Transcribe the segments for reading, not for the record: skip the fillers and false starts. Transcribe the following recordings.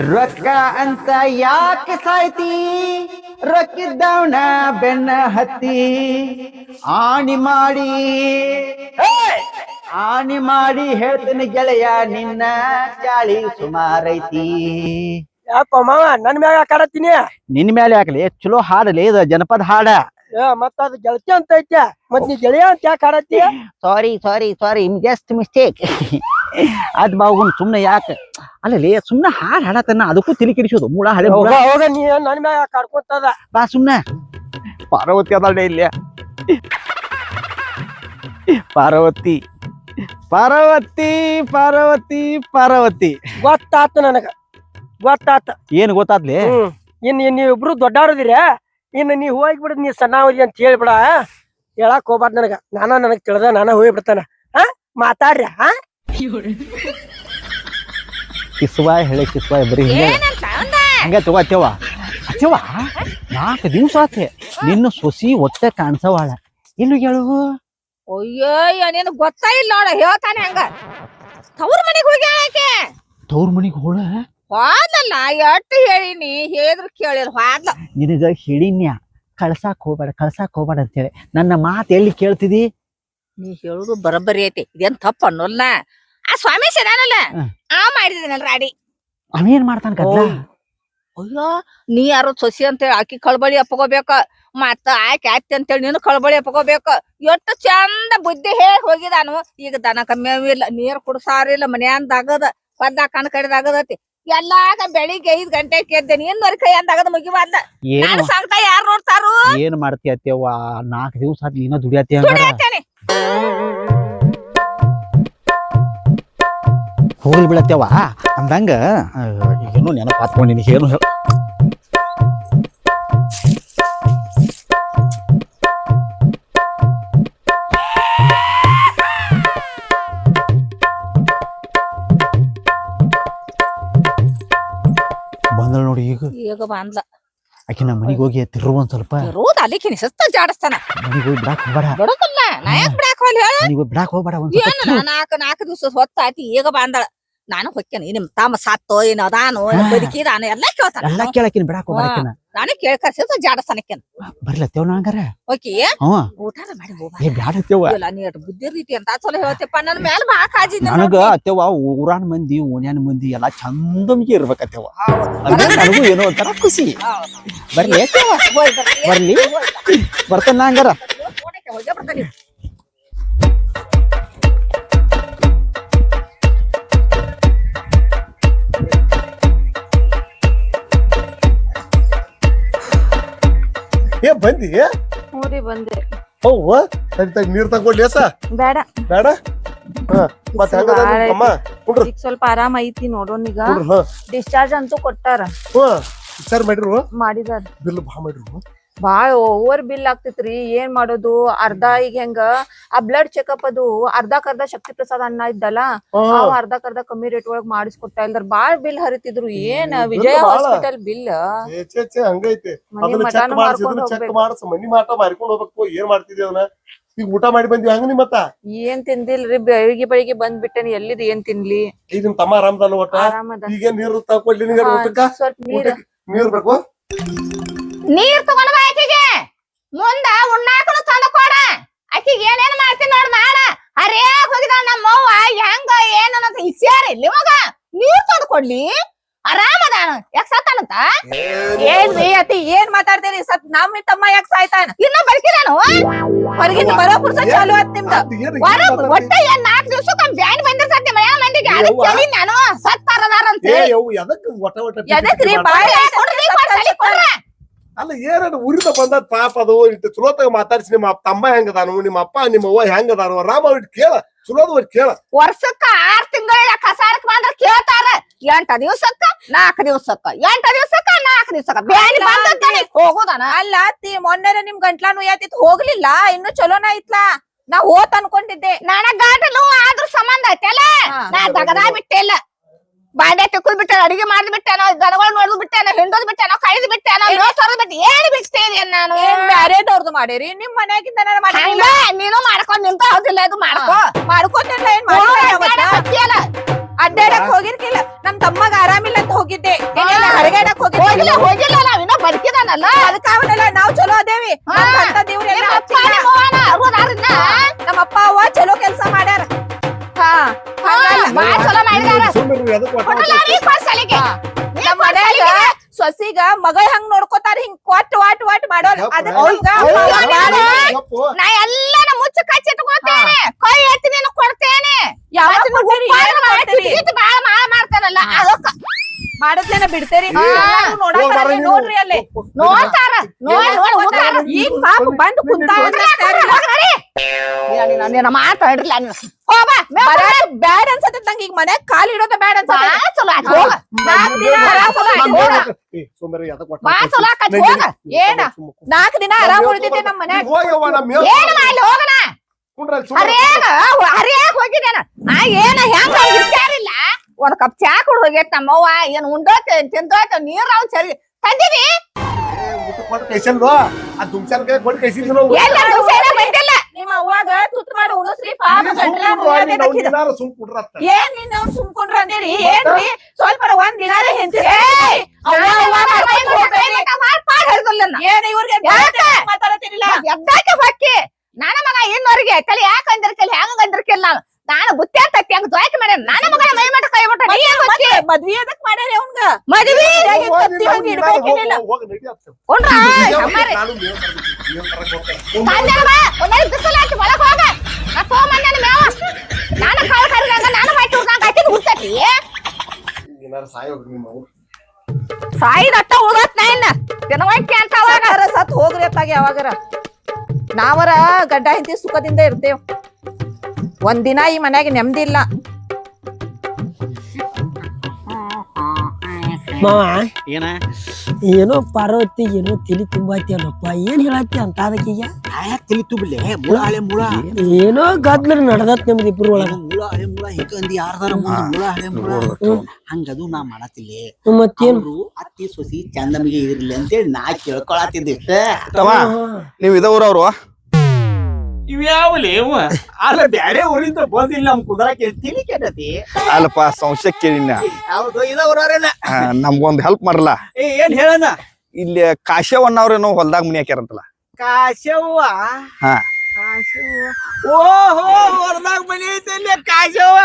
ರೊಕ್ಕ ಅಂತ ಯಾಕೆ ಸಾಯ್ತಿ ರೊಕ್ಕಿದ್ದವನ ಬೆನ್ನ ಹತ್ತಿ ಆಣಿ ಮಾಡಿ ಆಣಿ ಮಾಡಿ ಹೇಳ್ತೀನಿ ಗೆಳೆಯ ನಿನ್ನ ಚಾಳಿ ಸುಮಾರೈತಿ. ಯಾಕೋ ಮಾವ ನನ್ ಮ್ಯಾಗ ಕಾಡತ್ತೀನಿ. ನಿನ್ ಮೇಲೆ ಯಾಕಲಿ ಚಲೋ ಹಾಡಲಿ ಇದು ಜನಪದ ಹಾಡ. ಮತ್ತ ಅದು ಗೆಳತಿ ಅಂತ ಐತೆ ಮತ್ ನೀ ಗೆಳೆಯ ಅಂತ ಯಾಕೆ ಕಾಡತ್ತಿ? ಸಾರಿ ಸಾರಿ ಸಾರಿ ಜಸ್ಟ್ ಮಿಸ್ಟೇಕ್. ಅದ್ ಬಾಗುನ್ ಸುಮ್ನೆ ಯಾಕೆ ಅಲ್ಲಲ್ಲಿ ಸುಮ್ನೆ ಹಾಡ್ ಹಾಡತನ ಅದಕ್ಕೂ ತಿಳಿ ಕಿಡಿಸೋದು ಮೂಳ ಹಳೆ ಹೋಗ ನೀ ನನ್ ಮ್ಯಾಗ ಕಾಡ್ಕೊಂತದ. ಬಾ ಸುಮ್ನೆ. ಪಾರ್ವತಿ ಅದಲ್ಡೆ ಇಲ್ಲಿ ಪಾರ್ವತಿ ಪಾರ್ವತಿ ಪಾರ್ವತಿ ಪಾರ್ವತಿ ಗೊತ್ತಾತ ನನಗ ಗೊತ್ತಾತ. ಏನ್ ಗೊತ್ತಾದ್ಲಿ? ಇನ್ ನೀವಿಬ್ರು ದೊಡ್ಡವ್ರದಿರ ಇನ್ನು ನೀ ಹೋಗ್ಬಿಡುದ್ ನೀ ಸಣ್ಣ ಹೋಗಿ ಅಂತ ಹೇಳ್ಬಿಡ. ಹೇಳಕ್ ಹೋಗ್ಬಾರ್ದು ನನಗ. ನನಗ್ ತಿಳಿದ ನಾನ ಹೋಗಿ ಬಿಡ್ತಾನ. ಮಾತಾಡ್ರಿ. ಕಿಸ್ವಾಯ್ ಹೇಳಿ ಕಿಸ್ವಾಯ್ ಬರೀ ಹಂಗ ತಗೋತೇವ ಅಚ್ಚವ 4 ದಿವ್ಸ ಆತೆ ನಿನ್ನ ಸೊಸಿ ಒಟ್ಟೆ ಕಾಣ್ಸವಾಳ ಇನ್ನು ಹೇಳು. ಅಯ್ಯಯ್ಯ ನೀನು ಗೊತ್ತಾ ಇಲ್ಲ ನೋಡ ಹೇಳ್ತಾನೆ ಹಂಗ. ತವ್ರ ಮನೆಗ್ ಹೋಗ್ಯಾಕೆ ತವ್ರ ಮನಿಗ್ ಹೋಳ ಹೋದಲ್ಲ ಎಟ್ಟು ಹೇಳಿನಿ ಹೇಳಿದ್ರು ಕೇಳಿಲ್ಲ ಹೋದ್ಲ. ನಿನಗ ಹೇಳಿನ್ಯಾ ಕಳ್ಸಾಕ್ ಹೋಗ್ಬೇಡ ಅಂತೇಳಿ ನನ್ನ ಮಾತು ಎಲ್ಲಿ ಕೇಳ್ತಿದಿ? ನೀ ಹೇಳುದು ಬರಬ್ಬರಿ ಐತಿ ಇದೇನ್ ತಪ್ಪ ಅನ್ನೋಲ್ಲ. ಆ ಸ್ವಾಮಿ ಸೇದಾನಲ್ಲ ಆ ಮಾಡಿದನಲ್ ರಾಡಿ ಅವೇನ್ ಮಾಡ್ತಾನ ಕದ್ಲ? ಅಯ್ಯೋ ನೀ ಯಾರು ಸೊಸಿ ಅಂತೇಳಿ ಆಕಿ ಕಳ್ಬಳಿ ಅಪ್ಪಗೋಬೇಕ ಮತ್ತ ಆಕೆ ಆಯ್ತಿ ಅಂತೇಳಿ ನೀನು ಕಳ್ಬಳಿ ಅಪ್ಪಗೋಬೇಕ. ಎಷ್ಟು ಚಂದ ಬುದ್ಧಿ ಹೇಳಿ ಹೋಗಿದಾನು. ಈಗ ದನ ಕಮ್ಮಿ ಇಲ್ಲ ನೀರ್ ಕುಡ್ಸಾರಿಲ್ಲ ಮನ್ಯಾಂದಾಗದ ಪದ್ದ ಕಣ್ ಕಡಿದಾಗದತಿ ಎಲ್ಲಾಗ ಬೆಳಿಗ್ಗೆ 5 ಗಂಟೆಗೆ ಎದ್ದೇನಿ ಇನ್ನೊಂದ್ ಕೈ ಅಂದಾಗದ ಮುಗಿಬಾರ್ದ. ನಾನು ಸಾಕ್ತಾ ಯಾರು ನೋಡ್ತಾರು? ಏನ್ ಮಾಡ್ತಿ ಅತ್ತೇವ 4 ದಿವ್ಸ ಆದ್ ನೀನ ದುಡಿಯತಿ ಹೋಗ್ಲಿ ಬಿಡತ್ತೇವ ಅಂದಂಗ ಏನು ನೆನಪು ಹಾತ್ಕೊಂಡಿನಿ ಏನು ಬಂದಳ ನೋಡಿ. ಈಗ ಬಂದ್ಲ ಆಕಿ ನಮ್ಮ ಮನಿಗೆ ಹೋಗಿ ತಿರು ಒಂದ್ ಸ್ವಲ್ಪ ರೋದ್ ಅಲ್ಲಿಕಿನಿ ಸಸ್ತ ಜಾಡಸ್ತಾನ. ಮನಿಗೆ ಹೋಗಿ ಬಿಡಾಕ್ ಹೋಗ್ಬೇಡ. ಬಿಡೋದಿಲ್ಲ ನಾ ಯಾಕೆ ಬಿಡಾಕ್ ಹೋಗ್ಲಿ ಹೇಳ? ಮನಿಗೆ ಹೋಗಿ ಬಿಡಾಕ್ ಹೋಗ್ಬೇಡ. ಒಂದ್ ಏನು 4 ದಿವಸ ಹೊತ್ತಾಯ್ತಿ ಈಗ ಬಂದಳ. ನಾನು ಹೊಕ್ಕೇನಿ ನಿಮ್ ತಮ್ಮ ಸಾತ್ತೋ ಏನೋ ಅದಾನೋ ಬದುಕಿದಾನೋ ಎಲ್ಲ ಕೇಳ್ತಾನ. ಎಲ್ಲ ಕೇಳಕಿನ ಬಿಡಾಕ್ ಹೋಗ್ಬೇಡ. ನಾನು ಕೇಳ್ಕರ್ಸಿದ ಜಾಡಸ್ತಾನಕ್ಕೇನ ಬರ್ಲತ್ತೇವ ನಂಗಾರ ಓಕೆ ಊಟಾರ ಮಾಡಿ ಹೋಗ. ಬ್ಯಾಡತ್ತೇವ ನೀ ಅಟ್ ಬುದ್ಧಿ ರೀತಿ ಅಂತ ಚಲೋ ಹೇಳ್ತೇಪ್ಪ. ನನ್ ಮ್ಯಾಲ ಬಾ ಕಾಜಿ ನನಗ ಅತ್ತೇವ ಊರಾನ್ ಮಂದಿ ಓಣ್ಯಾನ ಮಂದಿ ಎಲ್ಲಾ ಚಂದಮ್ಗೆ ಇರ್ಬೇಕತ್ತೇವ. ನನಗೂ ಏನೋ ಒಂಥರ ಖುಷಿ. ಬರ್ಲಿ ಬರ್ಲಿ ಬರ್ತಾನ ನಂಗಾರ. ಹೋಗೇ ಬರ್ತಾನೆ. ಬಂದಿ? ಊರಿ ಬಂದೆ. ಹೌವ ನೀರ್ ತಗೊಂಡ್ಲಿ ಬೇಡ ಬೇಡ. ಮತ್ತೆ ಈಗ ಸ್ವಲ್ಪ ಆರಾಮ ಐತಿ ನೋಡೋನೀಗ. ಡಿಸ್ಚಾರ್ಜ್ ಅಂತೂ ಕೊಟ್ಟಾರ. ಸರ್ ಮಾಡಿರು ಮಾಡಿದಾರ. ಬಿಲ್ ಬಾ ಮಾಡಿರು. ಬಾಳ ಓವರ್ ಬಿಲ್ ಆಗ್ತಿತ್ರಿ. ಏನ್ ಮಾಡೋದು? ಅರ್ಧ ಈಗ ಹೆಂಗ ಆ ಬ್ಲಡ್ ಚೆಕಪ್ ಅದು ಅರ್ಧಕ್ಕರ್ಧ ಶಕ್ತಿ ಪ್ರಸಾದ್ ಅಣ್ಣ ಇದ್ದಲ್ಲ ಅವ್ ಅರ್ಧಕ್ಕರ್ಧ ಕಮ್ಮಿ ರೇಟ್ ಒಳಗ್ ಮಾಡಿಸ್ಕೊಡ್ತಾ ಇಲ್ದಾರ. ಬಾಳ್ ಬಿಲ್ ಹರಿತಿದ್ರು. ಏನ್ ವಿಜಯ ಹಾಸ್ಪಿಟಲ್ ಬಿಲ್ ಹಂಗೈತಿ. ಚೆಕ್ ಮಾಡಸ ಮನಿ ಮಾಟ ಮಾರ್ಕೊಂಡ್ ಹೋಗ್ಬೇಕು. ಏನ್ ಮಾಡ್ತಿದ್ವಿ ಅದನ್ನ? ಈಗ ಊಟ ಮಾಡಿ ಬಂದ್ವಿ ಹಂಗ ನಿಮ್ಮತ್ತ ಏನ್ ತಿಂದಿಲ್ರಿ. ಬೆಳಿಗ್ಗೆ ಬಂದ್ಬಿಟ್ಟೇನಿ. ಎಲ್ಲಿದ್ ಏನ್ ತಿನ್ಲಿ? ಈಗ ನಿಮ್ ತಮ್ಮ ಆರಾಮದಲ್ಲ ಒಟ್ಟ? ಈಗ ನೀರು ತಗೊಳ್ಳಿ. ಸ್ವಲ್ಪ ನೀರ್ ಬೇಕು. ನೀರ್ ತಗೊಂಡ್ ಬಾ ಆಕಿಗೆ. ಮುಂದ ಉಣ್ಣಾಕನು ತಂದ ಕೊಡ. ಆಕಿಗೆ ಏನೇನ್ ಮಾಡ್ತೀನಿ ನೋಡ್ ಮಾಡ. ಹರಿಯಾಗ ಹೋಗಿದಾಳ ನಮ್ಮವ್ವ ಹೆಂಗ ಏನಂತ ಇಸ್ಯಾರಿ ನಿಮಗ ನೀರ್ ತಂದು ಕೊಡ್ಲಿ. ಆರಾಮದಾನ ಯಾಕ ಸತ್ತಾನಂತ? ಏನ್ರಿ ಅತಿ ಏನ್ ಮಾತಾಡ್ತೀರಿ? ಸತ್ ನಮ್ಮ ತಮ್ಮ ಯಾಕ ಸಾಯ್ತಾನ? ಇನ್ನ ಬದುಕಿದಾನು? ಹೊರಗಿನ ಬರೋ ಪುರ್ಸ ಚಾಲು ಆತ್ ನಿಮ್ದು. ಒಟ್ಟ ಏನ್ 4 ದಿವ್ಸಕ್ಕ ಬ್ಯಾನ್ ಬಂದಿರ್ತೈತಿ ಮನ್ಯಾಗ ಮಂದಿಗೆ. ಅದಕ್ಕೆ ಕೇಳಿ ನಾನು ಸತ್ತಾರದಾರ ಅಂತ ಎದಕ್ರಿ ಬಾಳೆ ಕೊಡ್ರಿ ಕೊಡ್ರಿ. ಅಲ್ಲ ಏನ ಉರಿದ ಬಂದದ್ ಪಾಪ ಅದು ಚಲೋತಾಗ ಮಾತಾಡ್ಸಿ. ನಿಮ್ಮ ತಮ್ಮ ಹೆಂಗದಾನು, ನಿಮ್ಮ ಅಪ್ಪ ನಿಮ್ಮ ಅವ್ವ ಹೆಂಗದಾನು ರಾಮ ಕೇಳ. ಚಲೋದ ಕೇಳ. ವರ್ಷಕ್ಕ 6 ತಿಂಗಳ ಕಸಾರಕ್ ಬಂದ್ರ ಕೇಳ್ತಾರ. 8 ದಿವ್ಸಕ್ಕ 4 ದಿವ್ಸಕ್ಕ 8 ದಿವ್ಸಕ್ಕ 4 ದಿವ್ಸಕ್ಕ ಬ್ಯಾನಿ ಬಂದದ್ದಾನೆ ಹೋಗೋದನ. ಅಲ್ಲ ಅತ್ತಿ ಮೊನ್ನೆ ನಿಮ್ ಗಂಟ್ಲಾನು ಯಾತಿತ್ ಹೋಗ್ಲಿಲ್ಲ. ಇನ್ನು ಚಲೋನ ಐತ್ಲಾ. ನಾ ಹೋತ್ ಅನ್ಕೊಂಡಿದ್ದೆ. ನನಗ ಗಾಟಲು ಆದ್ರೂ ಸಂಬಂಧ ಐತಲ್ಲ. ನಾ ದಗದ ಬಿಟ್ಟಿಲ್ಲ. ಬಾಂಡೆ ತಿಕ್ಕುದ್ ಬಿಟ್ಟೇನ, ಅಡಿಗೆ ಮಾಡ್ದ್ ಬಿಟ್ಟೇನೋ, ದನಗಳು ನೋಡ್ದು ಬಿಟ್ಟೇನೋ, ಹಿಂಡೋದ್ ಬಿಟ್ಟೇನೋ, ಕೈದ್ ಬಿಟ್ಟೇನೋ, ಬಿಟ್ಟು ಏನ್ ಬಿಡ್ತೇನೆ ನಾನು? ಬ್ಯಾರೇದವ್ರದ್ದು ಮಾಡೇರಿ ನಿಮ್ ಮನ್ಯಾಗಿಂದ ನೀನು ಮಾಡ್ಕೊಂಡ್ ನಿಂತ ಹೌದಿಲ್ಲ ಇದು ಮಾಡ್ಕೋತಿಲ್ಲ. ಏನ್ ಅಡ್ಡಾಡಕ್ ಹೋಗಿರ್ಕಿಲ್ಲ. ನಮ್ ತಮ್ಮಗ ಆರಾಮಿಲ್ಲ ಅಂತ ಹೋಗಿದ್ದೆ. ಹೋಗಿಲ್ಲ ನಾವ್ ಇನ್ನೂ ಬದುಕಿದಾನಲ್ಲ ಅದಕ್ಕಾವಲ್ಲ ನಾವ್ ಚಲೋ ಅದೇವಿ ಅಂತ ದೇವ್ರೆಲ್ಲ ನಮ್ಮಪ್ಪ ಅವ್ವ ಚಲೋ ಕೆಲ್ಸ ಮಾಡ್ಯಾರ ಬಾಳ ಚಲೋ ಮಾಡಿದಾರ ನಮ್ಮ ಮನ್ಯಾಗ ಸೊಸಿಗ ಮಗಳ ಹಂಗ್ ನೋಡ್ಕೋತಾರ ಹಿಂಗ್ ಕೊಟ್ ವಾಟ್ ಮಾಡೋಲ್ಲ ನಾ ಎಲ್ಲಾನ ಮುಚ್ಚ ಕಚ್ಚಿಟ್ಕೋತೇನೆ ಕೈ ಎತ್ತಿ ನೀನು ಕೊಡ್ತೇನೆ ಬಾಳ ಮಾಳ ಮಾಡ್ತಾನಲ್ಲ ಅದಕ್ಕ ಮಾಡದ್ಲೇನ ಬಿಡ್ತೇರಿ ನೋಡ್ರಿ ಅಲ್ಲಿ ನೋಡ್ತಾರ ಈಗ ಪಾಪ ಬಂದು ಕುಂತ ಮಾತಾಡ್ರಲ್ಲ ಬ್ಯಾಡ್ ಅನ್ಸತ್ತ ನಂಗೆ ಈಗ ಮನ್ಯಾಗ ಕಾಲ್ ಇಡೋದ ಬ್ಯಾಡ್ ಅನ್ಸತ್ತ ಚಲೋ ಏನ 4 ದಿನ ಆರಾಮ್ ಉಳಿದಿದ್ದೆ ನಮ್ ಮನ್ಯಾಗ ಏನ್ ಮಾಡ್ಲಿ ಹೋಗಣ ಹರಿಯಾಗ ಹೋಗಿದ್ದೇನ ಏನ ಹೆಂಗ ವಿಚಾರಿಲ್ಲ ಒಂದ್ ಕಪ್ ಚಾ ಕುಡ್ ಹೋಗೈತ್ ನಮ್ಮವ್ವ ಏನ್ ಉಂಡೋತ ತಿಂದೋತ ನೀರ್ ಅವ್ ಸರಿ ತಂದಿದಿ ಬಂದಿಲ್ಲ ನಿಮ್ಮ ಅವ್ವಾಗ ತುತ್ತು ಮಾಡಿ ಉಣಸ್ರಿ ಪಾಪ ಏನ್ ನಿನ್ನ ಸುಮ್ಕೊಂಡ್ರ ಅಂದೇರಿ ಏನ್ರಿ ಸ್ವಲ್ಪ ಒಂದ್ ದಿನಾರ ಹೆಂಚ್ರಿ ಏನ್ ಇವ್ರಿಗೆ ಮಾತಾಡತಿರಿಲ್ಲ ಎದ್ದಾಕೆ ಹೊಕ್ಕಿ ನನ್ನ ಮಗ ಇನ್ನೊರ್ಗೆ ಕಲಿ ಯಾಕ ಅಂದಿರ್ಕಲ್ ಹೆಂಗ ಅಂದಿರ್ಕಿಲ್ಲ ನಾನು ಬುತ್ತಿ ತತ್ತಿ ಹಂಗ ದ್ವಾಯ್ಕೆ ಮಾಡ್ಯ ನನ್ನ ಮಗನ ಮೈ ಮಠ ಕೈ ಬಿಟ್ಟ ಮದ್ವಿ ಅದಕ್ ಮಾಡ್ಯಾರ ಅವಂಗ ಮದ್ವಿ ಇಡ್ಬೇಕಿಲ್ಲ ಬಿಸಿಲಾಕಿ ಒಳಗ್ ಹೋಗ ನಾ ತಗೊಂಬಂದೇನ ಮೇವ ನಾನು ಕಾಳ ಕರಿದಂಗ ನಾನು ಮೈ ತುರ್ದಂಗ ಹಾಕಿದ್ ಹುಡ್ತತಿ ಸಾಯಿದಟ್ಟ ಉಳತ್ ನಾ ಇನ್ನ ತಿನ್ನವಾಯ್ಕೆ ಅಂತ ಅವಾಗ ಸತ್ ಹೋಗ್ರಿ ಅತ್ತಾಗ ಯಾವಾಗರ ನಾವರ ಗಡ್ಡ ಹಿಂತಿ ಸುಖದಿಂದ ಇರ್ತೇವ್ ಒಂದಿನ ಈ ಮನ್ಯಾಗ ನೆಮ್ಮದಿ ಇಲ್ಲ ಮಾವ ಏನ ಏನೋ ಪಾರ್ವತಿ ಏನೋ ತಿಳಿ ತುಂಬಾತಿಯಲ್ಲಪ್ಪ ಏನ್ ಹೇಳತ್ತಿ ಅಂತ ಅದಕ್ಕೀಗ ತಲಿ ತುಬ್ಲೆ ಮುಳ ಹಳೆ ಮುಳ ಏನೋ ಗದ್ಲ ನಡ್ದತ್ ನಿಮ್ದು ಇಬ್ರು ಒಳಗ ಮುಳ ಹಳೆ ಮುಳ ಹಿಂಗ ಅಂದಿ ಯಾರ್ದಾರ ಮುಳ ಹಳೆ ಮುಳ ಹಂಗದು ನಾ ಮಾಡತ್ತಿಲ್ಲ ಮತ್ತೇನ್ ಅತ್ತಿ ಸೊಸಿ ಚಂದಮಿಗೆ ಇರ್ಲಿ ಅಂತೇಳಿ ನಾ ಕೇಳ್ಕೊಳತಿದ್ದೆ ನೀವ್ ಇದ ಊರವ್ರು ಇವ್ಯಾವಲೇ ಅಲ್ಲ ಬ್ಯಾರೆ ಊರಿಂದ ಬಂದಿಲ್ಲ ನಮ್ ಕುದ್ರಾಕ ತಿಳಿ ಕೆಟ್ಟತಿ ಅಲ್ಲಪ್ಪ ಸಂಶಯ ಕೇಳಿನ ಹೌದು ಇದ ಊರವ್ರೇನ ನಮ್ಗೊಂದ್ ಹೆಲ್ಪ್ ಮಾಡಲ್ಲ ಏನ್ ಹೇಳನ ಇಲ್ಲಿ ಕಾಶ್ಯವನ್ನವ್ರೇನೋ ಹೊಲ್ದಾಗ ಮನಿ ಹಾಕ್ಯಾರಂತಲ್ಲ ಕಾಶವ್ವ ಹಾ ಓಹೋ ಹೊರದಾಗ ಮನಿ ಐತಲ್ಲ ಕಾಶವ್ವ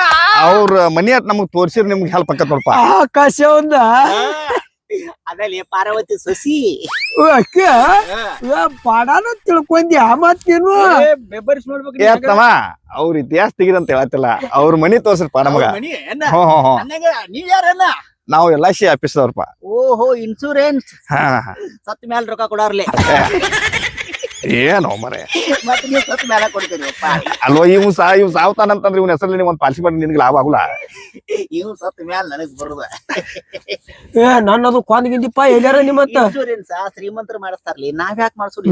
ಅವ್ರ ಮನಿ ಅಟ್ ನಮಗ್ ತೋರ್ಸಿರ್ ನಿಮ್ಗೆ ಹೆಲ್ಪ್ ಆಕತ್ ನೋಡಪ್ಪ ಆಕಾಶ ಒಂದ ಅದಲ್ಲಿ ಪಾರ್ವತಿ ಸೊಸಿ ಅಕ್ಕ ಪಾಡಾನ ತಿಳ್ಕೊಂಡಿ ಮತ್ತೇನು ಬೆಬ್ಬರಿಸಿ ನೋಡ್ಬೇಕು ಏತ್ತವ ಅವ್ರ ಇತಿಹಾಸ ತೆಗಿದಂತ ಹೇಳತ್ತಿಲ್ಲ ಅವ್ರ ಮನಿ ತೋರ್ಸ್ರಪ್ಪ ನಮಗ ನೀವ್ ಯಾರನ್ನ ನಾವು LIC ಆಫೀಸ್ದವ್ರಪ್ಪ ಓಹೋ ಇನ್ಸೂರೆನ್ಸ್ ಹಾ ಸತ್ ಮ್ಯಾಲ ರೊಕ್ಕ ಕೊಡಾರ್ಲೆ ಏನೋ ಮರೆ ಮತ್ತೆ ನೀವು ಸತ್ ಮ್ಯಾಲ ಕೊಡ್ತೀರಿಪ್ಪ ಅಲ್ವ ಇವ್ ಸಾವ್ತಾನಂತಂದ್ರೆ ಇವ್ನ ಹೆಸರಲ್ಲಿ ನೀವು ಒಂದ್ ಪಾಲಿಸಿ ಮಾಡಿ ನಿನ್ಗೆ ಲಾಭ ಆಗುಲ್ಲ ಇವ್ ಸತ್ ಮ್ಯಾಲ ನನಗ್ ಬರುದ ನನ್ನದು ಕೊಂದ್ಗಿಂದಿಪ್ಪ ಎಲ್ಲಾರ ನಿಮ್ಮತ್ತ ಇನ್ಸೂರೆನ್ಸ್ ಶ್ರೀಮಂತರು ಮಾಡಿಸ್ತಾರ್ಲಿ ನಾವ್ ಯಾಕೆ ಮಾಡ್ಸೋರಿ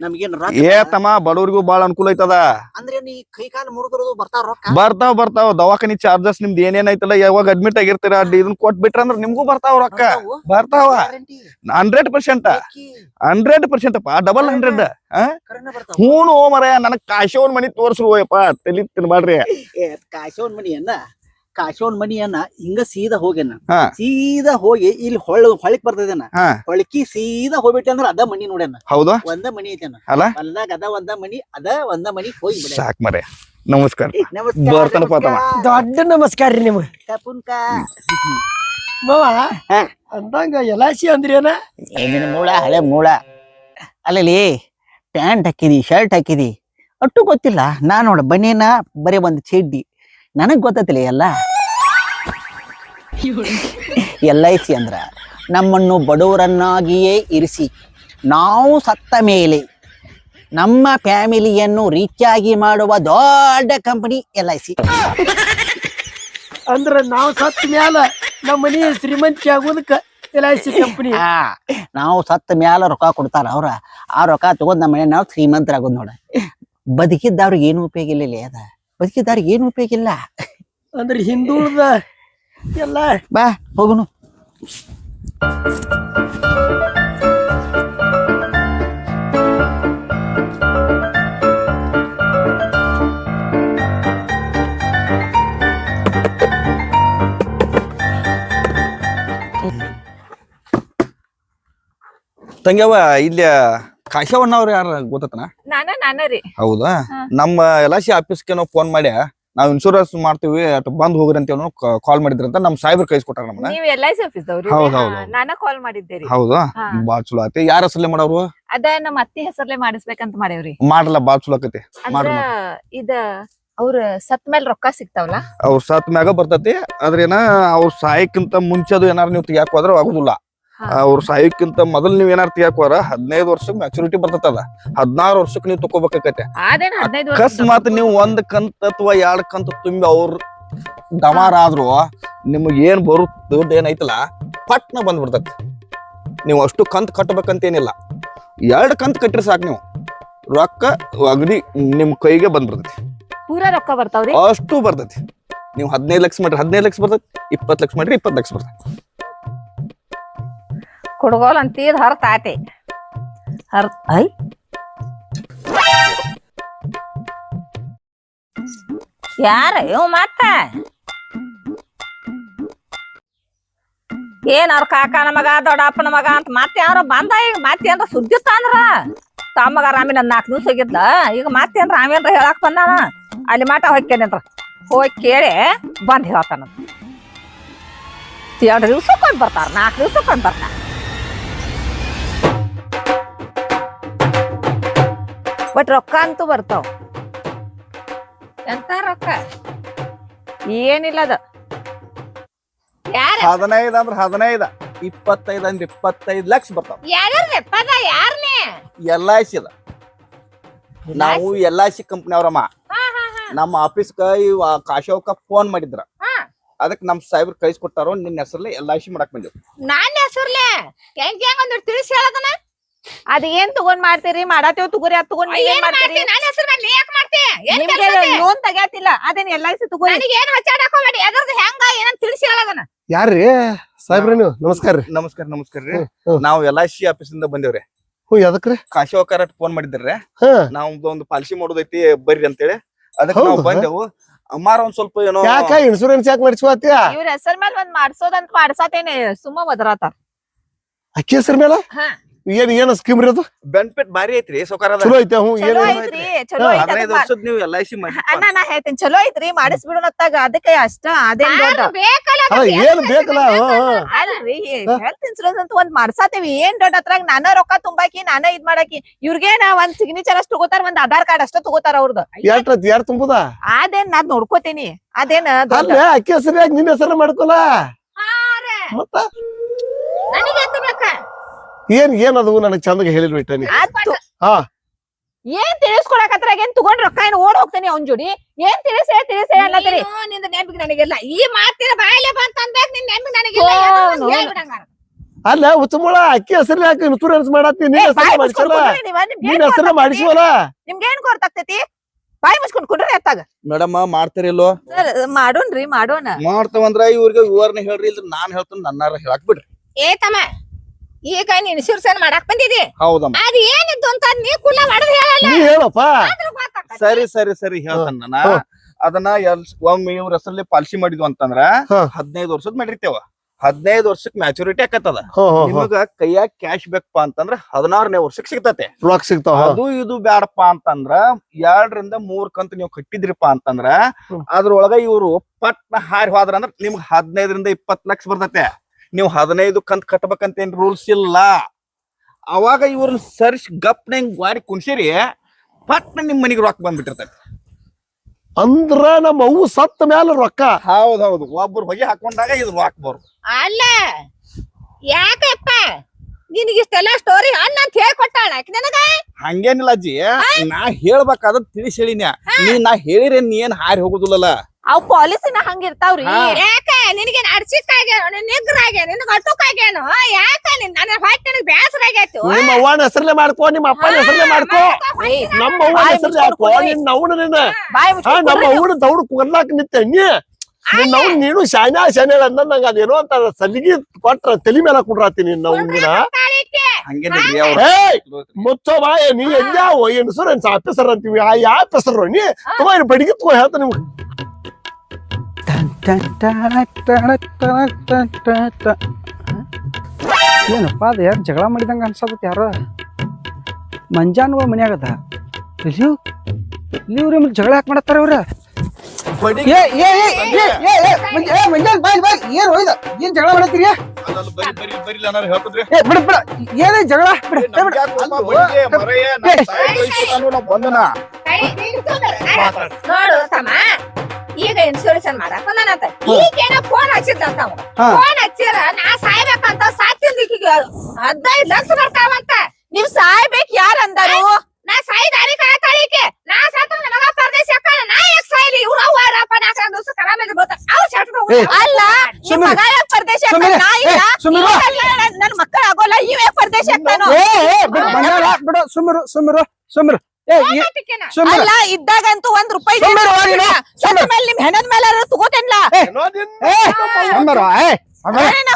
ನಮ್ಗೇನ್ ರೊಕ್ಕ ಏತಮ್ಮ ಬಡವರಿಗೂ ಬಾಳ ಅನುಕೂಲ ಐತದ ಅಂದ್ರೆ ನೀ ಕೈ ಕಾಲು ಮುರಿದ್ರದು ಬರ್ತಾವ ರೊಕ್ಕ ಬರ್ತಾವ ದವಾಖಾನಿ ಚಾರ್ಜಸ್ ನಿಮ್ದು ಏನೇನ್ ಐತಲ್ಲ ಯಾವಾಗ ಅಡ್ಮಿಟ್ ಆಗಿರ್ತೀರ ಇದನ್ನ ಕೊಟ್ ಬಿಟ್ರ ಅಂದ್ರ ನಿಮ್ಗೂ ಬರ್ತಾವ ರೊಕ್ಕ ಬರ್ತಾವ 100% 100% ಅಪ್ಪ ಡಬಲ್ 100 ಹೂನು ಮರ ನನಗ್ ಕಾಶವನ್ ಮನಿ ತೋರ್ಸ್ರು ಯಪ್ಪ ತಲಿ ತಿನ್ಬಾಡ್ರಿ ಕಾಶೋನ್ ಮನಿಯನ್ನ ಹಿಂಗ ಸೀದಾ ಹೋಗ್ಯಾನ ಹಾ. ಸೀದಾ ಹೋಗಿ ಇಲ್ಲಿ ಹೊಳಿಕ್ ಬರ್ತದೇನ ಹಾ. ಹೊಳಕಿ ಸೀದಾ ಹೋಗ್ಬಿಟ್ಟೆ ಅಂದ್ರ ಅದ ಮನಿ ನೋಡ್ಯಾನ ಹೌದಾ ಒಂದ ಮನಿ ಐತೇನ ಅಲ್ಲ ಹೊಲ್ದಾಗ ಅದ ಒಂದ ಮನಿ ಹೋಗಿ ಬಿಡ ಸಾಕ್ ಮರೆ ನಮಸ್ಕಾರ ಬರ್ತನಪ್ಪ ತಮ್ಮ ದೊಡ್ಡ ನಮಸ್ಕಾರ ರೀ ನಿಮ್ಗೆ ಮಾವ ಅಂದಂಗ LIC ಅಂದ್ರೇನ ಏನಿನ ಮೂಳ ಹಳೆ ಮೂಳ ಅಲ್ಲಲ್ಲಿ ಪ್ಯಾಂಟ್ ಹಾಕಿದಿ ಶರ್ಟ್ ಹಾಕಿದಿ ಅಟ್ಟು ಗೊತ್ತಿಲ್ಲ ನಾ ನೋಡ ಬನ್ನಿನ ಬರೀ ಒಂದ್ ಚಡ್ಡಿ ನನಗ್ ಗೊತ್ತೈತಿಲ್ಲ ಎಲ್ಲ LIC ಅಂದ್ರ ನಮ್ಮನ್ನು ಬಡವರನ್ನಾಗಿಯೇ ಇರಿಸಿ ನಾವು ಸತ್ತ ಮೇಲೆ ನಮ್ಮ ಫ್ಯಾಮಿಲಿಯನ್ನು ರಿಚ್ ಆಗಿ ಮಾಡುವ ದೊಡ್ಡ ಕಂಪನಿ LIC. ಅಂದ್ರ ನಾವ್ ಸತ್ ಮ್ಯಾಲ ನಮ್ಮ ಮನಿ ಶ್ರೀಮಂತಿ ಆಗೋದಕ್ಕ LIC ಕಂಪನಿ ನಾವು ಸತ್ತ ಮ್ಯಾಲ ರೊಕ್ಕ ಕೊಡ್ತಾರ ಅವ್ರ ಆ ರೊಕ್ಕ ತಗೊಂಡ್ ನಮ್ಮ ಮನೆ ನಾವು ಶ್ರೀಮಂತರಾಗೋದ್ ನೋಡ ಬದುಕಿದ್ದವ್ರಿಗೆ ಏನು ಉಪಯೋಗ ಇಲ್ಲ ಅದ ಬದುಕಿದ್ದವ್ರಿಗೆ ಏನು ಉಪಯೋಗ ಇಲ್ಲ ಅಂದ್ರ ಹಿಂದುಳಿದ ಎಲ್ಲ ಬಾ ಹೋಗುನು ತಂಗ್ಯವ ಇಲ್ಲಿ ಕಾಶವಣ್ಣ ಅವ್ರು ಯಾರ ಗೊತ್ತತನ? ನಾನ ರೀ. ಹೌದಾ? ನಮ್ಮ LIC ಆಫೀಸ್ಗೆ ನಾವು ಫೋನ್ ಮಾಡಿ ನಾವ್ ಇನ್ಶೂರೆನ್ಸ್ ಮಾಡ್ತೀವಿ ಅಟ್ ಬಂದ್ ಹೋಗ್ರಿ ಅಂತ ಕಾಲ್ ಮಾಡಿದ್ರಂತ ನಮ್ ಸಾಹೇಬ್ರು ಕಳಿಸ್ಕೊಟ್ಟಾರ ನಮ್ಮನ್ನ. ನೀವ್ LIC ಆಫೀಸ್ ದವ್ರಿ? ಹೌದ್ ಹೌದ್ ನಾನ ಕಾಲ್ ಮಾಡಿದ್ದೇರಿ. ಹೌದಾ? ಬಾಳ್ ಚಲೋ ಆತಿ. ಯಾರ ಹೆಸರ್ಲೆ ಮಾಡವ್ರು? ಅದ ನಮ್ಮ ಅತ್ತಿ ಹೆಸರ್ಲೆ ಮಾಡಿಸ್ಬೇಕಂತ ಮಾಡೇವ್ರಿ. ಮಾಡ್ರಲ್ಲ, ಬಾಳ್ ಚಲೋ ಆಕತಿ. ಅಂದ್ರ ಇದ ಅವ್ರ ಸತ್ ಮೇಲೆ ರೊಕ್ಕ ಸಿಗ್ತಾವಲ್ಲ? ಅವ್ರ ಸತ್ ಮ್ಯಾಗ ಬರ್ತತಿ. ಆದ್ರೇನ ಅವ್ರ ಸಾಯಕ್ಕಿಂತ ಮುಂಚೆ ಅದು ಏನಾರ ನೀವು ತೆಗಿಯಾಕ ಹೋದ್ರ ಆಗುದಿಲ್ಲ. ಅವ್ರ ಸಾಯಕ್ಕಿಂತ ಮೊದಲ್ ನೀವ್ ಏನಾರ ತೆಗಿಯಾಕ ಹೋದ್ರ 15 ವರ್ಷಕ್ಕೆ ಮ್ಯಾಚುರಿಟಿ ಬರ್ತದ. 16 ವರ್ಷಕ್ಕೆ ನೀವು ತಗೋಬೇಕಾಕತೆ. ಅದೇನ್ 15 ವರ್ಷ? ಅಕಸ್ಮಾತ್ ನೀವು ಒಂದ್ ಕಂತ ಅಥವಾ 2 ಕಂತ ತುಂಬಿ ಅವ್ರ ಡಮಾರ ಆದ್ರು ನಿಮಗ್ ಏನ್ ಬರುತ್ತ ದುಡ್ಡು ಏನೈತಲ್ಲ ಪಟ್ನ ಬಂದ್ಬಿಡ್ತತಿ. ನೀವು ಅಷ್ಟು ಕಂತ್ ಕಟ್ಟಬೇಕಂತ ಏನಿಲ್ಲ. 2 ಕಂತ್ ಕಟ್ಟಿರಿ ಸಾಕು. ನೀವು ರೊಕ್ಕ ಅಗದಿ ನಿಮ್ ಕೈಗೆ ಬಂದ್ಬಿಡ್ತೈತಿ. ಪೂರಾ ರೊಕ್ಕ ಬರ್ತಾವ್ರಿ? ಅಷ್ಟು ಬರ್ತೈತಿ. ನೀವು 15 ಲಕ್ಷ ಮಾಡ್ರಿ 15 ಲಕ್ಷ ಬರ್ತೈತಿ. 20 ಲಕ್ಷ ಮಾಡ್ರಿ 20 ಲಕ್ಷ ಬರ್ತೈತಿ. ಕುಡ್ಗೋಲ್ ಅಂತೀದ್ ಹರ್ತ ಆತಿ. ಐ ಯಾರ ಇವ್ ಮತ್ತ ಏನ್ ಅವ್ರ ಕಾಕನ ಮಗ ದೊಡ್ಡಪ್ಪನ ಮಗ ಅಂತ ಮತ್ತೆ ಯಾರ ಬಂದ? ಈಗ ಮತ್ತೇನ್ರ ಸುದ್ದಿ ತಂದ್ರ ತಮ್ಮಗ ರಾಮಿನ 4 ದಿವ್ಸ ಹೋಗಿದ್ಲ. ಈಗ ಮತ್ತೇನ್ರ ರಾಮೇನ್ರ ಹೇಳಾಕ್ ಬಂದಾನ. ಅಲ್ಲಿ ಮಾಟ ಹೋಗ್ತೇನೇನ್ರ ಹೋಗಿ ಕೇಳಿ ಬಂದ್ ಹೇಳ್ತಾನ. 2 ದಿವ್ಸಕ್ಕೊಂದ್ ಬರ್ತಾರ, 4 ದಿವ್ಸಕ್ಕೊಂದ್ ಬರ್ತಾರ. ಬಟ್ ರೊಕ್ಕ ಅಂತೂ ಬರ್ತಾವ. ಎಂತ ರೊಕ್ಕ? ಏನಿಲ್ಲದ. 15 ಅಂದ್ರ 15, 25 ಅಂದ್ರ 25 ಲಕ್ಷ ಬರ್ತಾವ. ಯಾರ್ನೇ? LIC ಅದ. ನಾವು LIC ಕಂಪ್ನಿ ಅವ್ರಮ್ಮ. ನಮ್ಮ ಆಫೀಸ್ಗ ಕಾಶವಕ್ಕ ಫೋನ್ ಮಾಡಿದ್ರ. ಅದಕ್ಕೆ ನಮ್ ಸಾಹೇಬ್ರು ಕಳಿಸ್ಕೊಟ್ಟಾರೋ ನಿನ್ನ ಹೆಸರ್ಲೆ LIC ಮಾಡಕ್ ಬಂದಿವ್. ನಾನ್ ಹೆಸರ್ಲೆ ಹೆಂಗ್ ಒಂದ್ ತಿಳಿಸಿ ಹೇಳದನ. ಅದ ಏನ್ ತಗೊಂಡ್ ಮಾಡ್ತೀರಿ? ಮಾಡಾತೇವ್ ತಗೋರಿ. ಅದ್ ತಗೊಂಡ್ ಏನ್ ಮಾಡ್ತೀರಿ? ನಾನ್ ಹೆಸರು ಮಾಡ್ಲಿ ಯಾಕೆ ಮಾಡ್ತಿ? ನಿಮ್ಗೆ ಲೋನ್ ತಗ್ಯಾತಿಲ್ಲ. ಅದೇನ್ LIC ತಗೋರಿ. ನನಗೆ ಏನ್ ಹಚ್ಚಾಡಕ್ ಹೋಗ್ಬೇಡಿ. ಎದ್ರದ್ದು ಹೆಂಗ ಏನಂತ ತಿಳಿಸಿ ಹೇಳದನ. ಯಾರ್ರಿ ಸಾಹೇಬ್ರ ನೀವು? ನಮಸ್ಕಾರ ರೀ. ನಮಸ್ಕಾರ ನಮಸ್ಕಾರ ರೀ. ನಾವು LIC ಆಫೀಸ್ ಇಂದ ಬಂದೇವ್ರಿ. ಎದಕ್ರಿ? ಕಾಶವಕ್ಕಾರ ಫೋನ್ ಮಾಡಿದ್ರಿ. ಹಾ. ನಾವ್ ಒಂದು ಪಾಲಿಸಿ ಮಾಡೋದೈತಿ ಬರ್ರಿ ಅಂತೇಳಿ ಅದಕ್ಕೆ ನಾವು ಬಂದೆವು. ಅಮ್ಮಾರ ಒಂದ್ ಸ್ವಲ್ಪ ಏನೋ ಯಾಕ ಇನ್ಶೂರೆನ್ಸ್ ಯಾಕೆ ಮಾಡಿಸ್ವಾತಿಯ? ಇವ್ರ ಹೆಸರ್ ಮೇಲೆ ಒಂದ್ ಮಾಡ್ಸೋದಂತ ಮಾಡ್ಸಾತೇನೆ. ಸುಮ್ಮ ಬದ್ರಾತಾರ. ಅಕ್ಕಿ ಹೆಸರು ಮೇಲೆ ಹಾ. ಏನ್ ಸ್ಕೀಮ್ ರೀ ಅದು? ಬೆನಿಫಿಟ್ ಬಾರಿ ಐತ್ರಿ ಸೌಕಾರ. ಚಲೋ ಐತೆ. ಚಲೋ ಐತ್ರಿ, ಚಲೋ ಐತಿ. 15 ವರ್ಷದ ನೀವು LIC ಮಾಡಿ ಅಣ್ಣ ನಾ ಹೇಳ್ತೇನೆ ಚಲೋ ಐತ್ರಿ, ಮಾಡಿಸ್ಬಿಡೋನತ್ತಾಗ. ಅದಕ್ಕೆ ಅಷ್ಟ ಅದೇನ್ ದೊಡ್ಡ ಬೇಕಲ್ಲ ಏನ್ ಬೇಕಲ್ಲ? ಅಲ್ರಿ. ಹೆಲ್ತ್ ಇನ್ಸೂರೆನ್ಸ್ ಅಂತ ಒಂದ್ ಮಾಡ್ಸಾತೇವಿ. ಏನ್ ದೊಡ್ಡ ಅದ್ರಾಗ ನಾನ ರೊಕ್ಕ ತುಂಬಾಕಿ ನಾನ ಇದ್ ಮಾಡಾಕಿ. ಇವ್ರಿಗೇನ ಒಂದ್ ಸಿಗ್ನೇಚರ್ ಅಷ್ಟು ತಗೋತಾರ, ಒಂದ್ ಆಧಾರ್ ಕಾರ್ಡ್ ಅಷ್ಟ ತಗೋತಾರ ಅವ್ರದ್ದು. ಯಾರು ತುಂಬುದ? ಅದೇನ್ ನಾನ್ ನೋಡ್ಕೋತೀನಿ. ಅದೇನ ಅಲ್ಲ ಅಕ್ಕಿ ಹೆಸರು ಯಾಕೆ ನಿನ್ನ ಹೆಸರು ಮಾಡ್ಕೊಲ್ಲ? ಮತ್ತ ನನಗೆ ಎತ್ತಬೇಕ. ಏನದು ನನಗ್ ಚಂದಗೆ ಹೇಳಿಲ್ಬಿಟ್ಟ ನೀ. ಹಾ. ಏನ್ ತಿಳಿಸ್ಕೊಡಕತ್ರಾಗ ಏನ್ ತಗೊಂಡ್ ರೊಕ್ಕ ಏನ್ ಓಡ್ ಹೋಗ್ತೇನೆ ಅವ್ನ್ ಜೋಡಿ. ಏನ್ ತಿಳಿಸೇ ಅನ್ನತ್ರಿ. ನಿಂದ ನೆನಪಿಗೆ ನನಗಿಲ್ಲ. ಈ ಮಾತಿನ ಬಾಯಿಲೆ ಬಂತ ಅನ್ಬೇಕು. ನಿನ್ ನೆನಪಿಗೆ ನನಗಿಲ್ಲ. ಹೇಳ್ಬಿಡಂಗಾರ. ಅಲ್ಲ ಹುಚ್ಚಮೂಳ ಅಕ್ಕಿ ಹೆಸರು ಯಾಕೆ ಇನ್ಶೂರೆನ್ಸ್ ಮಾಡತ್ತಿ? ನಿನ್ನ ಹೆಸರು ಮಾಡಿಸಲ್ಲ, ನಿನ್ನ ಹೆಸರು ಮಾಡಿಸುವಲ್ಲ. ನಿಮ್ಗೇನ್ ಗೊತ್ತಾಗ್ತೈತಿ? ಬಾಯಿ ಮುಚ್ಕೊಂಡ್ ಕುಡ್ರಿ ಎತ್ತಾಗ. ಮೇಡಮ್ ಮಾಡ್ತಾರಿಲ್ಲೋ? ಮಾಡೋಣ್ರಿ ಮಾಡೋಣ. ಮಾಡ್ತಾವಂದ್ರ ಇವ್ರಿಗೆ ವಿವರಣೆ ಹೇಳ್ರಿ. ಇಲ್ದ್ರ ನಾನ್ ಹೇಳ್ತೀನಿ ನನ್ನಾರ ಹೇಳಕ್ ಬಿಡ್ರಿ. ಏ ತಮ್ಮ, ಈಗ ನೀನ್ ಇನ್ಶೂರೆನ್ಸ್ ಮಾಡಕ್ ಬಂದಿದಿ. ಹೌದಮ್ಮ. ಅದ್ ಏನಿದ್ದು ಅಂತ ನೀ ಕುಲ್ಲ ಮಾಡದ್ ಹೇಳಲ್ಲ. ನೀ ಹೇಳಪ್ಪ. ಸರಿ ಸರಿ ಸರಿ ಹೇಳ್ತಾನ ನಾನ. ಅದನ್ನ ಒಮ್ಮೆ ಇವ್ರ ಹೆಸರಲ್ಲಿ ಪಾಲಿಸಿ ಮಾಡಿದ್ವು ಅಂತಂದ್ರ 15 ವರ್ಷದ ಮಾಡಿರ್ತೇವ. 15 ವರ್ಷಕ್ಕೆ ಮ್ಯಾಚುರಿಟಿ ಆಕತ್ತದ. ನಿಮಗ ಕೈಯಾಗ ಕ್ಯಾಶ್ ಬೇಕಪ್ಪ ಅಂತಂದ್ರ 16ನೇ ವರ್ಷಕ್ಕೆ ಸಿಗ್ತತೆ. ರೊಕ್ಕ ಸಿಗ್ತಾವ. ಅದು ಇದು ಬ್ಯಾಡಪ್ಪ ಅಂತಂದ್ರ 2 ರಿಂದ 3 ಕಂತು ನೀವು ಕಟ್ಟಿದ್ರಿಪ್ಪ ಅಂತಂದ್ರ ಅದ್ರೊಳಗ ಇವ್ರು ಪಟ್ನ ಹಾರಿ ಹೋದ್ರ ಅಂದ್ರ ನಿಮ್ಗ್ 15 ರಿಂದ 20 ಲಕ್ಷ ಬರ್ತತೆ. ನೀವು 15 ಕಂತ್ ಕಟ್ಬೇಕಂತ ಏನ್ ರೂಲ್ಸ್ ಇಲ್ಲ. ಅವಾಗ ಇವ್ರನ್ನ ಸರ್ಚ್ ಗಪ್ನ ಗಾಡಿ ಕುಣ್ಸಿರಿ ಪಟ್ನ ನಿಮ್ ಮನಿಗೆ ರೊಕ್ಕ ಬಂದ್ಬಿಟ್ಟಿರ್ತೈತಿ. ಅಂದ್ರ ನಮ್ಮ ಅವು ಸತ್ತ ಮ್ಯಾಲ ರೊಕ್ಕ. ಹೌದೌದು. ಒಬ್ರು ಹೊಗೆ ಹಾಕೊಂಡಾಗ ಇದು ರೊಕ್ಕ ಬರು. ಅಲ್ಲ ಯಾಕಪ್ಪ ನಿನಗಿಷ್ಟೆಲ್ಲ ಸ್ಟೋರಿ ಅಣ್ಣ ಅಂತ ಹೇಳ್ಕೊಟ್ಟಾಳ ನನಗ? ಹಂಗೇನಿಲ್ಲ ಅಜ್ಜಿ, ನಾ ಹೇಳ್ಬೇಕಾದ್ರ ತಿಳಿಸಿ ಹೇಳಿನ. ನಾ ಹೇಳಿರಿ ನೀ ಏನ್ ಹಾರಿ ಹೋಗುದಿಲ್ಲಲ್ಲ. ಅವ್ ಪಾಲಿಸಿನ ಹಂಗಿರ್ತಾವ್ರಿ. ಯಾಕ ನಿನಗೇನ್ ಅಡ್ಸಿಕ್ಕಾಗ್ಯಾನ? ನಿಗ್ರಾಗ್ಯಾನ? ನಿನಗ ಅಟ್ಟುಕಾಗ್ಯಾನು? ಯಾಕ ನನ್ನ ಹೊಟ್ಟೆ ನನಗ್ ಬ್ಯಾಸರ ಆಗೈತು. ನಿಮ್ಮ ಅವ್ವನ ಹೆಸರಲ್ಲೇ ಮಾಡ್ಕೋ, ನಿಮ್ಮ ಅಪ್ಪನ ಹೆಸರಲ್ಲೇ ಮಾಡ್ಕೋ. ನಮ್ಮ ಅವ್ವನ ಹೆಸರಲ್ಲೇ ಹಾಕೋ. ನಿನ್ನ ಅವ್ನ ನಮ್ಮ ಅವ್ನ ದೌಡ್ ಕೊಡ್ಲಾಕ ನಿಂತೆ ನೀನು ಶಾನ್ಯಾ ಅಂದ ನಂಗ ಅದೇನೋ ಅಂತ ಸಲಿಗಿ ಕೊಟ್ರ ತಲಿ ಮೇಲೆ ಕುಡ್ರಾತೀನಿ ನಿನ್ನ. ಹಂಗೇನಿಲ್ರಿ ಮುಚ್ಚೋ ಬಾಯ. ನೀ ಎಲ್ಲಾವ ಇನ್ಶೂರೆನ್ಸ್ ಆಫೀಸರ್ ಅಂತೀವಿ. ಆ ಯಾವ ಹೆಸರು ನೀ ತುಂಬ ಬಡಿಗೆ ತಗೋ ಹೇಳ್ತ ನಿಮ್ಗೆ. ಏನಪ್ಪ ಅದು ಯಾರು ಜಗಳ ಮಾಡಿದಂಗ ಅನ್ಸತ್ತ ಯಾರೋ ಮಂಜಾನುವ ಮನ್ಯಾಗದ ಇಲ್ಲಿ ಇವ್ರ ಜಗಳ ಯಾಕೆ ಮಾಡತ್ತಾರ ಅವ್ರ ಮಂಜಾನ್ ಬಾಯ್ ಬಾಯ್ ಏನ್ ಹೋಯ್ದ ಏನ್ ಜಗಳ ಮಾಡತ್ತೀರಿ ಬಿಡ ಬಿಡ ಏನ ಜಗಳ ನೋಡು ತಮ್ಮ ಈಗ ಇನ್ಶೂರೆನ್ಸ್ ಮಾಡಕ್ ಬಂದಾನಂತ ಈಗೇನ ಫೋನ್ ಹಚ್ಚಿದ್ದಂತ ಫೋನ್ ಹಚ್ಚಿರ ನಾ ಸಾಯ್ಬೇಕಂತ ಸಾತಿಂದ 15 ಲಕ್ಷ ಬರ್ತಾವಂತ ನೀವ್ ಸಾಯ್ಬೇಕ್ ಯಾರ ಅಂದಾರು ನಾ ಸಾಯಿ ದಾರಿ ಕಾತಾಳಿಕೆ ನಾ ಸಾತ ನಮಗ ಪರದೇಶ ಹಾಕಣ ನಾ ಯಾಕೆ ಸಾಯ್ಲಿ ಇವ್ರು ಅವರಪ್ಪ 4 ದಿವಸ ಕರಾಮೇಲೆ ಬರ್ತಾರ ಅವ್ರು ಚಟ್ರು ಅಲ್ಲ ನಿಮ್ ಮಗ ಯಾಕೆ ಪರದೇಶ ಹಾಕಣ ನಾ ಇಲ್ಲ ನನ್ನ ಮಕ್ಕಳ ಆಗೋಲ್ಲ ಇವ್ ಯಾಕೆ ಪರದೇಶ ಹಾಕ್ತಾನೋ ಬಿಡು ಸುಮ್ಮರು ಸುಮ್ಮರು ಸುಮ್ಮರು ಅಲ್ಲ ಇದ್ದಾಗಂತೂ 1 ರೂಪಾಯಿ ಸತ್ತ ಮೇಲೆ ನಿಮ್ ಹೆಣದ ಮೇಲೆ ತಗೋತೇನ್ಲ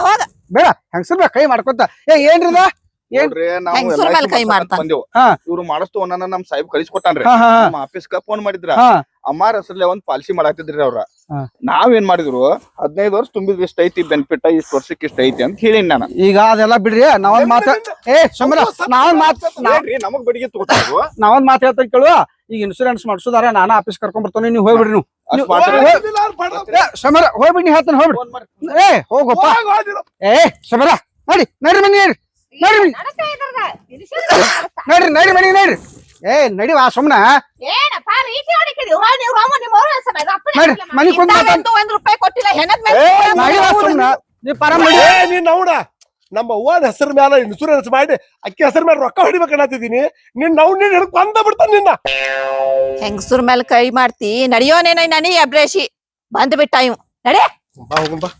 ಹೋಗ ಬೇಡ ಹೆಂಗಸರ್ ಕೈ ಮಾಡ್ಕೊತ ಏನ್ರಿದ ಹೆಂಗಸರ್ ಮೇಲೆ ಕೈ ಮಾಡ್ತಾನ ಇವ್ರು ಮಾಡಿಸ್ತು ಒಂದನ್ನ ನಮ್ ಸಾಹೇಬ್ ಕಳಿಸ್ಕೊಟ್ಟಾನ್ರಿ ನಮ್ಮ ಆಫೀಸ್ಗ ಫೋನ್ ಮಾಡಿದ್ರ ಅಮ್ಮಾರ ಹೆಸರ್ಲೆ ಒಂದ್ ಪಾಲಿಸಿ ಮಾಡಾಕ್ತಿದ್ರಿ ಅವ್ರ ನಾವೇನ್ ಮಾಡಿದ್ರು 15 ವರ್ಷ ತುಂಬಿದ್ ಇಷ್ಟ ಐತಿ ಬೆನಿಫಿಟ್ ಇಷ್ಟ ವರ್ಷಕ್ಕೆ ಇಷ್ಟ ಐತಿ ಅಂತ ಹೇಳಿ ನಾನು ಈಗ ಅದೆಲ್ಲ ಬಿಡ್ರಿ ನಾವೊಂದ್ ಮಾತ ನಮಗ್ ಬಡಿಗೆ ತಗೋತಾರು ನಾವೊಂದ್ ಮಾತು ಹೇಳ್ತೇನೆ ಕೇಳುವ ಈಗ ಇನ್ಶೂರೆನ್ಸ್ ಮಾಡ್ಸೋದಾರ ನಾನು ಆಫೀಸ್ ಕರ್ಕೊಂಡ್ ಬರ್ತಾನೆ ನೀವು ಹೋಗ್ಬಿಡ್ರಿ ನೀವು ಸಮರ ಹೋಗ್ಬಿಡಿ ನೀ ಹೇಳ್ತಾನೆ ಹೋಗ್ಬಿಡಿ ಹೋಗಪ್ಪ ಸಮರ ನಡಿ ನಡ್ರಿ ಮನಿ ನಡ್ರಿ ನಡ್ರಿ ನಡಿ ಮನಿ ನಡ್ರಿ ನಡಿ ವಾ ಸುಮ್ನ ಏನಪ್ಪ ರೀತಿ ಹೊಡಿಕಿದಿ ನೀವು ರಾಮ ನಿಮ್ಮ ಅವ್ರ ನಡ್ರಿ ಮನಿ ಕುಂತ 1 ರೂಪಾಯಿ ಕೊಟ್ಟಿಲ್ಲ ಹೆಣದ ಮೇಲೆ ನಡಿ ವಾ ಸುಮ್ನ ನೀ ಪರಮ ನೀನ್ ನೋಡ ನಮ್ಮ ಅವ್ವನ ಹೆಸರು ಮ್ಯಾಲ ಇನ್ಶೂರೆನ್ಸ್ ಮಾಡಿ ಅಕ್ಕಿ ಹೆಸರು ಮೇಲೆ ರೊಕ್ಕ ಹೊಡಿಬೇಕನ್ನತ್ತಿದೀನಿ ನಿನ್ ನಾವು ನೀನ್ ಹಿಡ್ಕೊಂಡ್ ಬಂದ ಬಿಡ್ತಾನ ನಿನ್ನ ಹೆಂಗಸೂರ್ ಮೇಲೆ ಕೈ ಮಾಡ್ತಿ ನಡಿಯೋನೇನ ನನಿ ಅಬ್ರೇಶಿ ಬಂದ್ ಬಿಟ್ಟ ಇವ್ ನಡೆ ಬಾ ಹೋಗಂ ಬಾ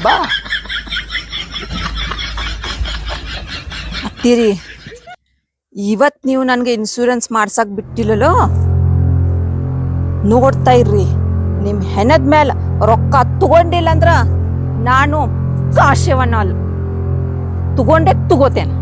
ಬಾ ಅತ್ತಿರಿ ಇವತ್ ನೀವು ನನ್ಗೆ ಇನ್ಶೂರೆನ್ಸ್ ಮಾಡ್ಸಕ್ ಬಿಟ್ಟಿಲ್ಲೋ ನೋಡ್ತಾ ಇರ್ರಿ ನಿಮ್ ಹೆಣದ ಮೇಲೆ ರೊಕ್ಕ ತಗೊಂಡಿಲ್ಲ ಅಂದ್ರ ನಾನು ಕಾಶವನ್ನ ಅಲ್ಲ ತಗೊಂಡೆ ತಗೋತೇನೆ